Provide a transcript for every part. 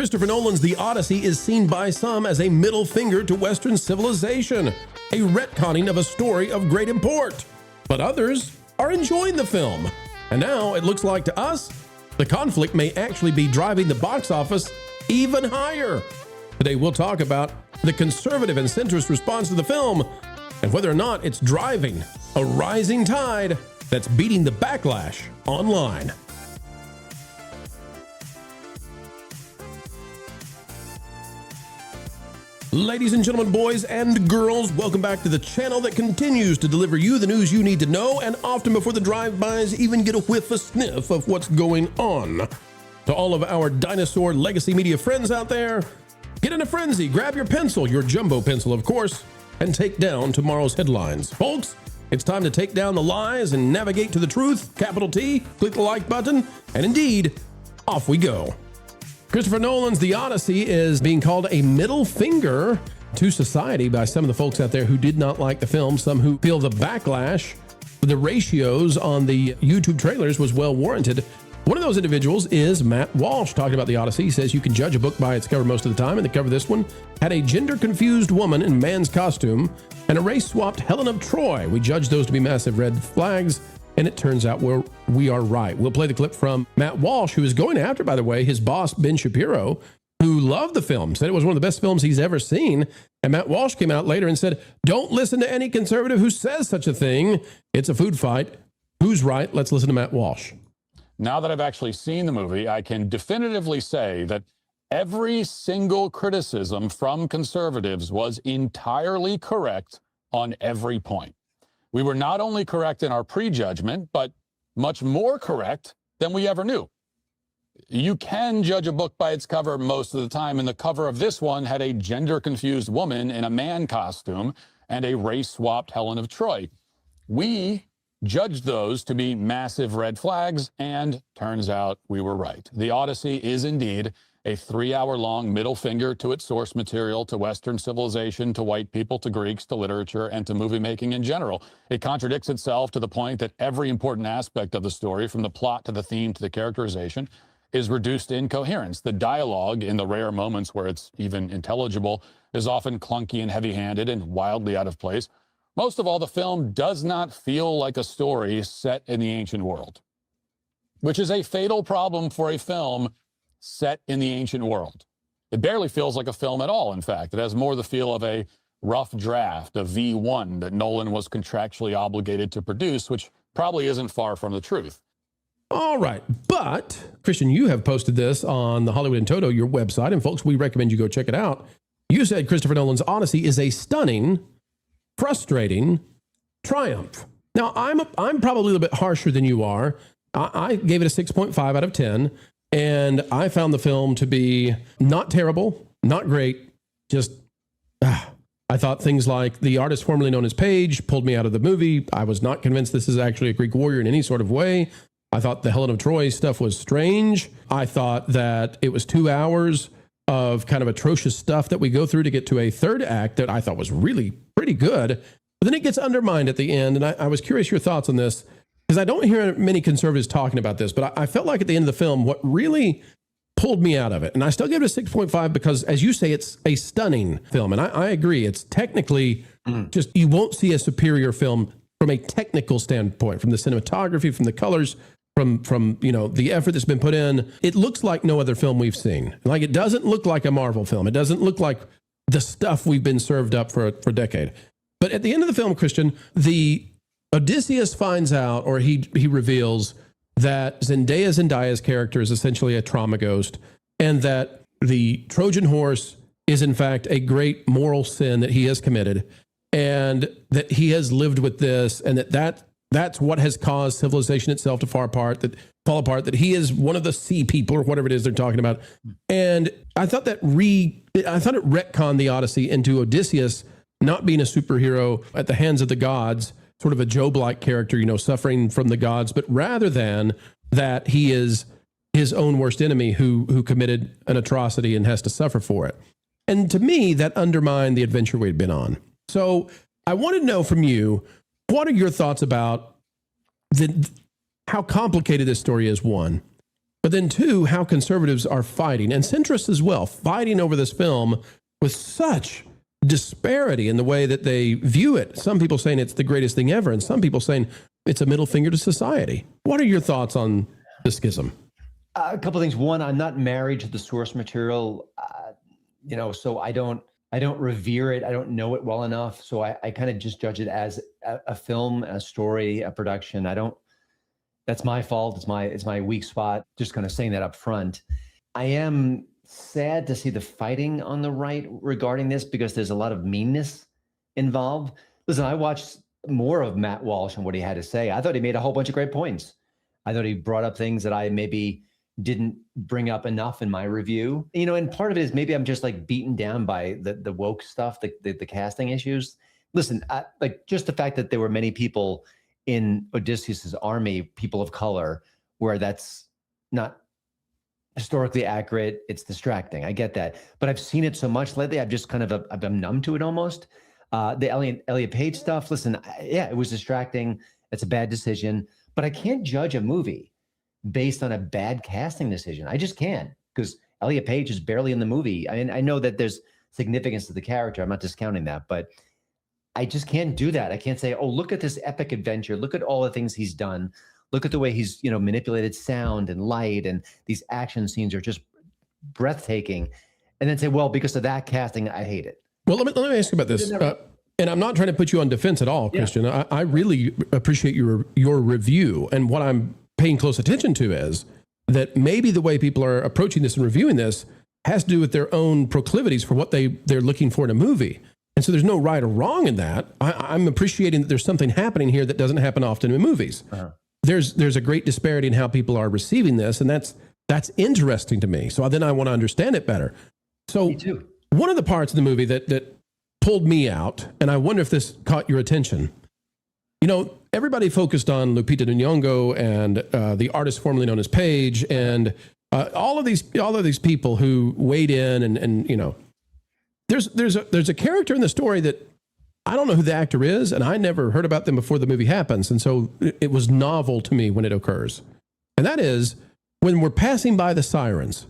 Christopher Nolan's The Odyssey is seen by some as a middle finger to Western civilization, a retconning of a story of great import. But others are enjoying the film. And now it looks like to us, the conflict may actually be driving the box office even higher. Today we'll talk about the conservative and centrist response to the film and whether or not it's driving a rising tide that's beating the backlash online. Ladies and gentlemen, boys and girls, welcome back to the channel that continues to deliver you the news you need to know, and often before the drive-bys even get a whiff, a sniff of what's going on. To all of our dinosaur legacy media friends out there, get in a frenzy, grab your pencil, your jumbo pencil of course, and take down tomorrow's headlines. Folks, it's time to take down the lies and navigate to the truth, capital T, click the like button, and indeed, off we go. Christopher Nolan's The Odyssey is being called a middle finger to society by some of the folks out there who did not like the film, some who feel the backlash, the ratios on the YouTube trailers was well warranted. One of those individuals is Matt Walsh, talking about The Odyssey. He says you can judge a book by its cover most of the time, and the cover of this one had a gender-confused woman in man's costume and a race-swapped Helen of Troy. We judged those to be massive red flags, and it turns out we are right. We'll play the clip from Matt Walsh, who is going after, by the way, his boss, Ben Shapiro, who loved the film, said it was one of the best films he's ever seen. And Matt Walsh came out later and said, don't listen to any conservative who says such a thing. It's a food fight. Who's right? Let's listen to Matt Walsh. Now that I've actually seen the movie, I can definitively say that every single criticism from conservatives was entirely correct on every point. We were not only correct in our prejudgment, but much more correct than we ever knew. You can judge a book by its cover most of the time, and the cover of this one had a gender-confused woman in a man costume and a race-swapped Helen of Troy. We judged those to be massive red flags, and turns out we were right. The Odyssey is indeed a 3-hour-long middle finger to its source material, to Western civilization, to white people, to Greeks, to literature, and to movie making in general. It contradicts itself to the point that every important aspect of the story, from the plot to the theme to the characterization, is reduced to incoherence. The dialogue, in the rare moments where it's even intelligible, is often clunky and heavy-handed and wildly out of place. Most of all, the film does not feel like a story set in the ancient world, which is a fatal problem for a film set in the ancient world. It barely feels like a film at all, in fact. It has more the feel of a rough draft, a V1 that Nolan was contractually obligated to produce, which probably isn't far from the truth. All right, but Christian, you have posted this on the Hollywood and Toto, your website, and folks, we recommend you go check it out. You said Christopher Nolan's Odyssey is a stunning, frustrating triumph. Now, I'm probably a little bit harsher than you are. I gave it a 6.5 out of 10. And I found the film to be not terrible, not great, just, I thought things like the artist formerly known as Page pulled me out of the movie. I was not convinced this is actually a Greek warrior in any sort of way. I thought the Helen of Troy stuff was strange. I thought that it was 2 hours of kind of atrocious stuff that we go through to get to a third act that I thought was really pretty good. But then it gets undermined at the end. And I was curious your thoughts on this, because I don't hear many conservatives talking about this, but I felt like at the end of the film, what really pulled me out of it, and I still give it a 6.5 because, as you say, it's a stunning film. And I agree. It's technically just, you won't see a superior film from a technical standpoint, from the cinematography, from the colors, from you know, the effort that's been put in. It looks like no other film we've seen. Like, it doesn't look like a Marvel film. It doesn't look like the stuff we've been served up for a decade. But at the end of the film, Christian, the Odysseus finds out, or he reveals, that Zendaya's character is essentially a trauma ghost, and that the Trojan horse is in fact a great moral sin that he has committed, and that he has lived with this, and that's what has caused civilization itself to fall apart, that he is one of the sea people, or whatever it is they're talking about. And I thought it retconned the Odyssey into Odysseus not being a superhero at the hands of the gods, sort of a Job-like character, you know, suffering from the gods, but rather than that, he is his own worst enemy who committed an atrocity and has to suffer for it. And to me, that undermined the adventure we'd been on. So I want to know from you, what are your thoughts about how complicated this story is, one, But then two, how conservatives are fighting, and centrists as well, fighting over this film with such disparity in the way that they view it. Some people saying it's the greatest thing ever, and some people saying it's a middle finger to society. What are your thoughts on the schism? A couple of things. One, I'm not married to the source material, so I don't revere it. I don't know it well enough. So I kind of just judge it as a film, a story, a production. That's my fault. It's my weak spot. Just kind of saying that up front. I am sad to see the fighting on the right regarding this because there's a lot of meanness involved. Listen, I watched more of Matt Walsh and what he had to say. I thought he made a whole bunch of great points. I thought he brought up things that I maybe didn't bring up enough in my review. And part of it is maybe I'm just like beaten down by the woke stuff, the casting issues. Listen, like just the fact that there were many people in Odysseus's army, people of color, where that's not historically accurate, it's distracting. I get that. But I've seen it so much lately, I've just kind of, I've been numb to it almost. The Elliot Page stuff, listen, yeah, it was distracting. It's a bad decision. But I can't judge a movie based on a bad casting decision. I just can't, because Elliot Page is barely in the movie. I mean, I know that there's significance to the character. I'm not discounting that, but I just can't do that. I can't say, oh, look at this epic adventure. Look at all the things he's done. Look at the way he's, manipulated sound and light, and these action scenes are just breathtaking. And then say, well, because of that casting, I hate it. Well, let me ask you about this. And I'm not trying to put you on defense at all, Christian. Yeah. I really appreciate your review. And what I'm paying close attention to is that maybe the way people are approaching this and reviewing this has to do with their own proclivities for what they're looking for in a movie. And so there's no right or wrong in that. I'm appreciating that there's something happening here that doesn't happen often in movies. Uh-huh. There's a great disparity in how people are receiving this, and that's interesting to me. So then I want to understand it better. So me too. One of the parts of the movie that pulled me out, and I wonder if this caught your attention. Everybody focused on Lupita Nyong'o and the artist formerly known as Paige, and all of these people who weighed in, and there's a character in the story that I don't know who the actor is, and I never heard about them before the movie happens, and so it was novel to me when it occurs, and that is when we're passing by the sirens.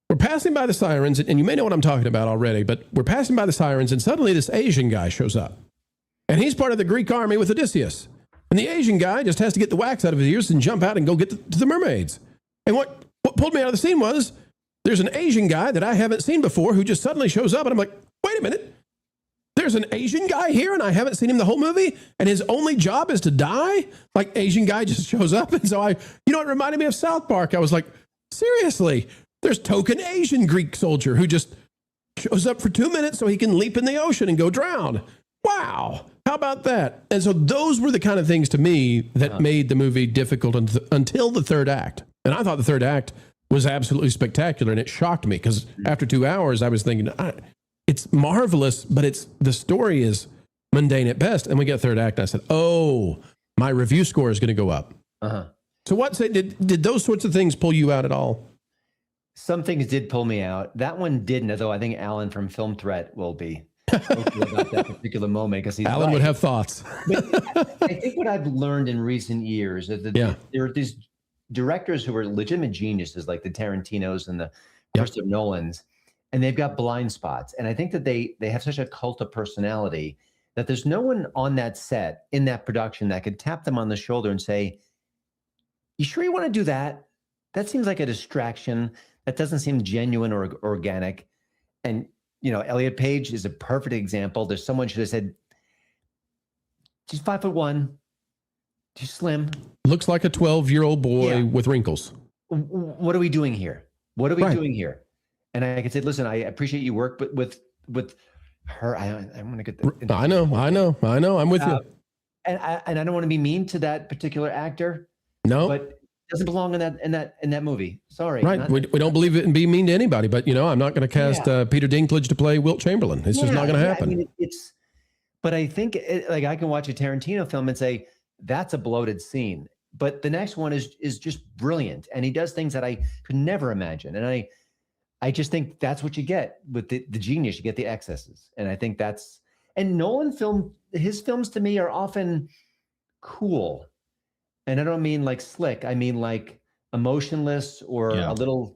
We're passing by the sirens, and you may know what I'm talking about already, but we're passing by the sirens, and suddenly this Asian guy shows up. And he's part of the Greek army with Odysseus. And the Asian guy just has to get the wax out of his ears and jump out and go get to the mermaids. And what pulled me out of the scene was there's an Asian guy that I haven't seen before who just suddenly shows up, and I'm like, wait a minute. There's an Asian guy here, and I haven't seen him the whole movie, and his only job is to die? Like, Asian guy just shows up. And so it reminded me of South Park. I was like, seriously? There's token Asian Greek soldier who just shows up for 2 minutes so he can leap in the ocean and go drown. Wow. How about that? And so those were the kind of things to me that made the movie difficult until the third act. And I thought the third act was absolutely spectacular, and it shocked me because after 2 hours I was thinking, it's marvelous, but the story is mundane at best. And we get third act, and I said, oh, my review score is going to go up. Uh-huh. So did those sorts of things pull you out at all? Some things did pull me out. That one didn't, although I think Alan from Film Threat will be about that particular moment, because Alan would have thoughts. But I think what I've learned in recent years is that there are these directors who are legitimate geniuses, like the Tarantinos and the Christopher Nolans, and they've got blind spots. And I think that they have such a cult of personality that there's no one on that set, in that production, that could tap them on the shoulder and say, you sure you want to do that? That seems like a distraction. That doesn't seem genuine or organic. And, Elliot Page is a perfect example. There's someone should have said, she's 5'1", she's slim. Looks like a 12-year-old boy with wrinkles. What are we doing here? What are we doing here? And I could say, listen, I appreciate you work, but with her, I want to get the. I know. I'm with you. And I don't want to be mean to that particular actor. No, but doesn't belong in that movie. Sorry. Right. We don't believe it and be mean to anybody, but I'm not going to cast Peter Dinklage to play Wilt Chamberlain. It's just not going to happen. I mean, but I think I can watch a Tarantino film and say, that's a bloated scene, but the next one is just brilliant. And he does things that I could never imagine. And I just think that's what you get with the genius. You get the excesses. And I think and Nolan his films to me are often cool. And I don't mean like slick. I mean like emotionless or a little.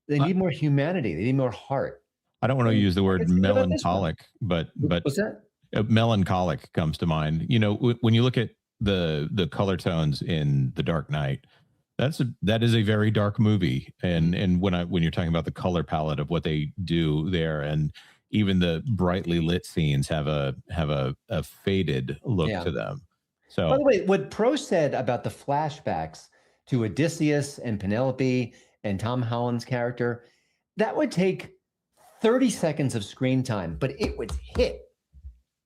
They need more humanity. They need more heart. I don't want to use the word melancholic, but what's that? Melancholic comes to mind. You know, when you look at the color tones in The Dark Knight, that is a very dark movie. And when you're talking about the color palette of what they do there, and even the brightly lit scenes have a faded look to them. So, by the way, what Pro said about the flashbacks to Odysseus and Penelope and Tom Holland's character, that would take 30 seconds of screen time, but it would hit.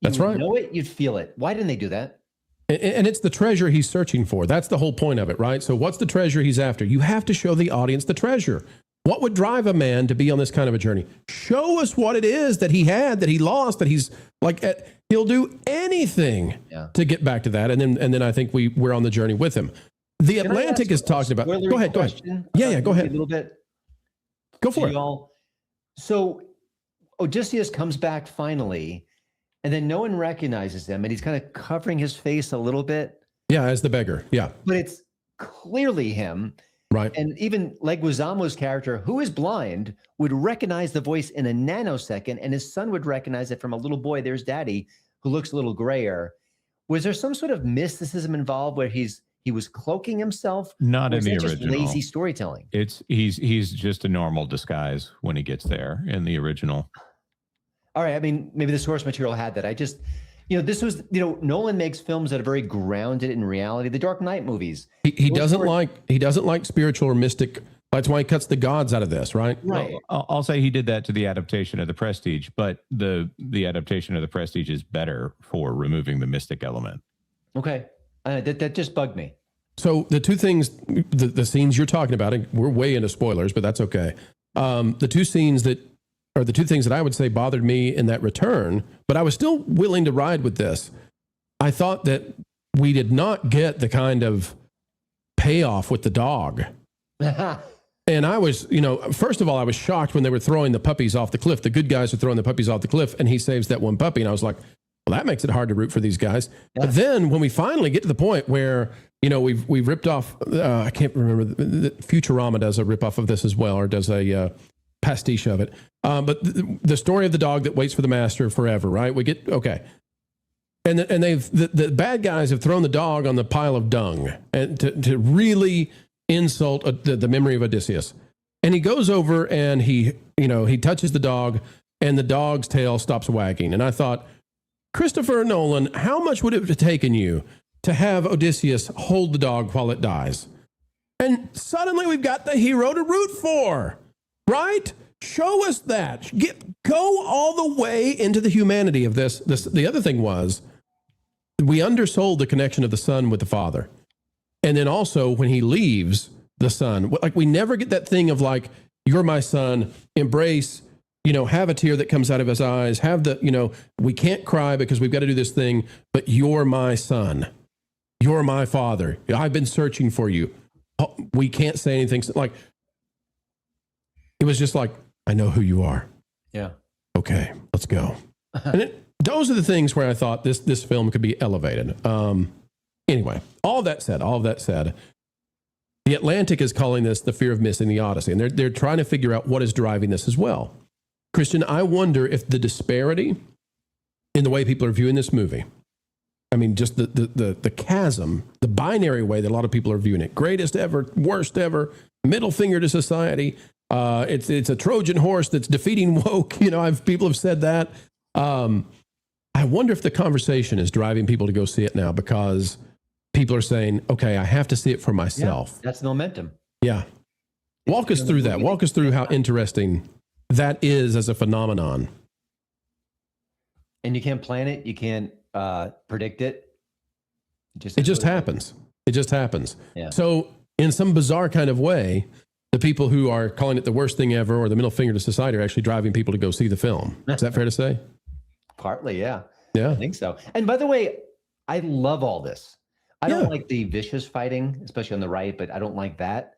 That's right. You know it, you'd feel it. Why didn't they do that? And it's the treasure he's searching for. That's the whole point of it, right? So what's the treasure he's after? You have to show the audience the treasure. What would drive a man to be on this kind of a journey? Show us what it is that he had, that he lost, that he's like, he'll do anything to get back to that. And then I think we're on the journey with him. The Atlantic is talking about. Go ahead. Yeah, go ahead. A little bit. Go for it. Y'all. So Odysseus comes back finally, and then no one recognizes him, and he's kind of covering his face a little bit. Yeah, as the beggar. Yeah. But it's clearly him. Right. And even Leguizamo's character, who is blind, would recognize the voice in a nanosecond, and his son would recognize it from a little boy. There's Daddy, who looks a little grayer. Was there some sort of mysticism involved where he was cloaking himself? Not in the original. Just lazy storytelling. He's just a normal disguise when he gets there in the original. All right. I mean, maybe the source material had that. I just, this was, Nolan makes films that are very grounded in reality. The Dark Knight movies. He doesn't like spiritual or mystic. That's why he cuts the gods out of this, right? Right. Well, I'll say he did that to the adaptation of The Prestige, but the adaptation of The Prestige is better for removing the mystic element. Okay. That just bugged me. So the two things, the scenes you're talking about, and we're way into spoilers, but that's okay. The two scenes that are the two things that I would say bothered me in that return, but I was still willing to ride with this. I thought that we did not get the kind of payoff with the dog. And I was, first of all, I was shocked when they were throwing the puppies off the cliff. The good guys are throwing the puppies off the cliff, and he saves that one puppy. And I was like, well, that makes it hard to root for these guys. Yeah. But then when we finally get to the point where, we've ripped off, I can't remember, Futurama does a ripoff of this as well, or does a pastiche of it. But the story of the dog that waits for the master forever, right? We get, okay. And the bad guys have thrown the dog on the pile of dung and to really insult the memory of Odysseus. And he goes over and he touches the dog, and the dog's tail stops wagging. And I thought, Christopher Nolan, how much would it have taken you to have Odysseus hold the dog while it dies? And suddenly we've got the hero to root for, right? Show us that. Go all the way into the humanity of this. The other thing was, we undersold the connection of the son with the father. And then also when he leaves the son, like we never get that thing of like, you're my son, embrace, have a tear that comes out of his eyes, have the, we can't cry because we've got to do this thing, but you're my son. You're my father. I've been searching for you. We can't say anything. Like, it was just like, I know who you are. Yeah. Okay, let's go. And those are the things where I thought this film could be elevated. Anyway, all of that said, the Atlantic is calling this the fear of missing the Odyssey. And they're trying to figure out what is driving this as well. Christian, I wonder if the disparity in the way people are viewing this movie, I mean, just the chasm, the binary way that a lot of people are viewing it, greatest ever, worst ever, middle finger to society. It's a Trojan horse that's defeating woke. People have said that. I wonder if the conversation is driving people to go see it now because people are saying, okay, I have to see it for myself. Yeah, that's the momentum. Yeah. Walk us through that. Walk us through how interesting that is as a phenomenon. And you can't plan it. You can't predict it. It just happens. It just happens. Yeah. So in some bizarre kind of way, the people who are calling it the worst thing ever or the middle finger to society are actually driving people to go see the film. Is that fair to say? Partly, yeah. Yeah. I think so. And by the way, I love all this. I don't like the vicious fighting, especially on the right, but I don't like that.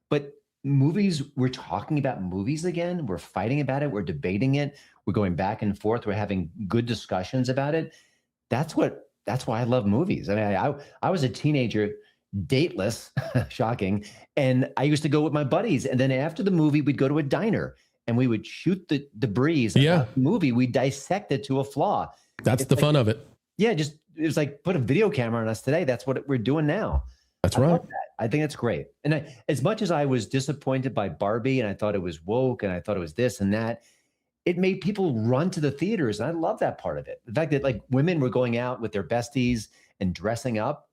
But movies, we're talking about movies again. We're fighting about it. We're debating it. We're going back and forth. We're having good discussions about it. That's why I love movies. I mean, I was a teenager dateless, shocking. And I used to go with my buddies. And then after the movie, we'd go to a diner and we would shoot the debris of the movie. We dissect it to a flaw. That's the fun of it. Yeah, it was like put a video camera on us today. That's what we're doing now. That's right. I think it's great. And as much as I was disappointed by Barbie and I thought it was woke and I thought it was this and that, it made people run to the theaters. And I love that part of it. The fact that like women were going out with their besties and dressing up,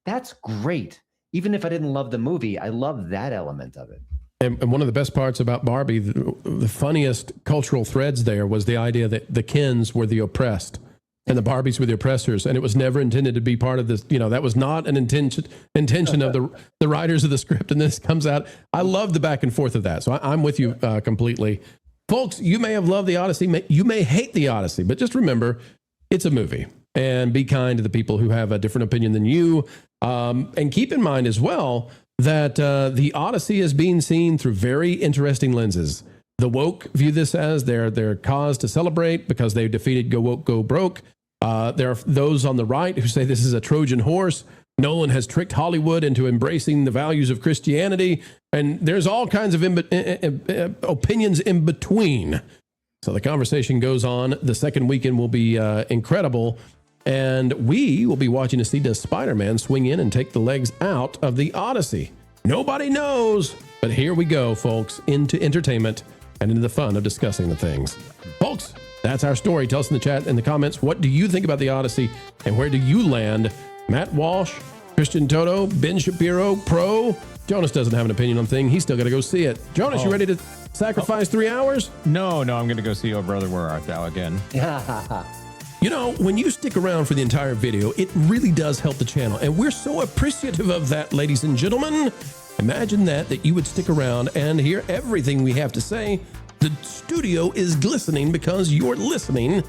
that's great. Even if I didn't love the movie, I love that element of it. And one of the best parts about Barbie, the funniest cultural threads there was the idea that the Kens were the oppressed and the Barbies were the oppressors. And it was never intended to be part of this. That was not an intention of the writers of the script. And this comes out. I love the back and forth of that. So I'm with you completely. Folks, you may have loved the Odyssey. You may hate the Odyssey, but just remember, it's a movie. And be kind to the people who have a different opinion than you. And keep in mind as well that the Odyssey is being seen through very interesting lenses. The woke view this as their cause to celebrate because they defeated Go Woke, Go Broke. There are those on the right who say this is a Trojan horse. Nolan has tricked Hollywood into embracing the values of Christianity. And there's all kinds of opinions in between. So the conversation goes on. The second weekend will be incredible. And we will be watching to see does Spider-Man swing in and take the legs out of the Odyssey. Nobody knows. But here we go, folks, into entertainment and into the fun of discussing the things. Folks, that's our story. Tell us in the chat, in the comments, what do you think about the Odyssey and where do you land? Matt Walsh, Christian Toto, Ben Shapiro, Pro. Jonas doesn't have an opinion on thing. He's still got to go see it. Jonas, you ready to sacrifice 3 hours? No, I'm going to go see Oh Brother, Where Art Thou again. When you stick around for the entire video, it really does help the channel. And we're so appreciative of that, ladies and gentlemen. Imagine that you would stick around and hear everything we have to say. The studio is glistening because you're listening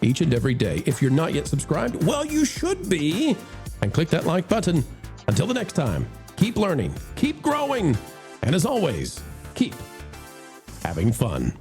each and every day. If you're not yet subscribed, well, you should be. And click that like button. Until the next time, keep learning, keep growing, and as always, keep having fun.